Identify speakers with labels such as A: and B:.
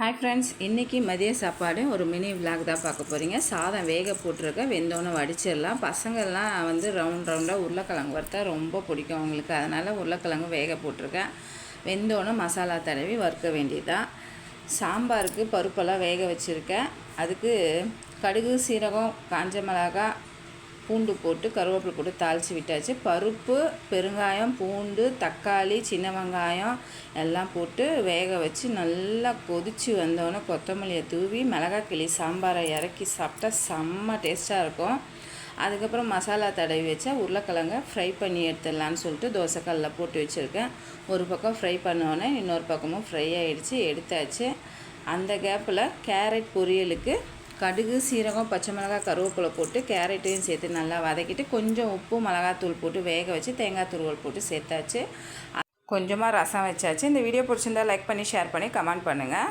A: Hi friends, இன்றைக்கி மதிய சாப்பாடு ஒரு மினி விலாக் தான் பார்க்க போகிறீங்க. சாதம் வேக போட்டிருக்கேன், வெந்தோன்னு வடிச்சிடலாம். பசங்கள்லாம் ரவுண்டாக உருளைக்கிழங்கு வறுத்தா ரொம்ப பிடிக்கும் அவங்களுக்கு. அதனால் உருளைக்கிழங்கு வேக போட்டிருக்கேன். வெந்தோன்னு மசாலா தடவி வறுக்க வேண்டியதுதான். சாம்பாருக்கு பருப்பெல்லாம் வேக வச்சுருக்கேன். அதுக்கு கடுகு, சீரகம், காஞ்ச மிளகாய், பூண்டு போட்டு கருவேப்பிலை போட்டு தாளித்து விட்டாச்சு. பருப்பு, பெருங்காயம், பூண்டு, தக்காளி, சின்ன வெங்காயம் எல்லாம் போட்டு வேக வச்சு நல்லா கொதித்து வந்தோடனே கொத்தமல்லியை தூவி மிளகாய் கிளி சாம்பாரை இறக்கி சாப்பிட்டா செம்ம டேஸ்ட்டாக இருக்கும். அதுக்கப்புறம் மசாலா தடவி வச்சா உருளைக்கிழங்க ஃப்ரை பண்ணி எடுத்துடலான்னு சொல்லிட்டு தோசைக்கல்லில் போட்டு வச்சுருக்கேன். ஒரு பக்கம் ஃப்ரை பண்ணோன்னே இன்னொரு பக்கமும் ஃப்ரை ஆகிடுச்சு, எடுத்தாச்சு. அந்த கேப்பில் கேரட் பொரியலுக்கு கடுகு, சீரகம், பச்சை மிளகாய், கருவேப்பிலை போட்டு கேரட்டையும் சேர்த்து நல்லா வதக்கிட்டு கொஞ்சம் உப்பு, மிளகாத்தூள் போட்டு வேக வச்சு தேங்காய் துருவல் போட்டு சேர்த்தாச்சு. கொஞ்சமாக ரசம் வச்சாச்சு. இந்த வீடியோ பிடிச்சிருந்தா லைக் பண்ணி, ஷேர் பண்ணி, கமெண்ட் பண்ணுங்கள்.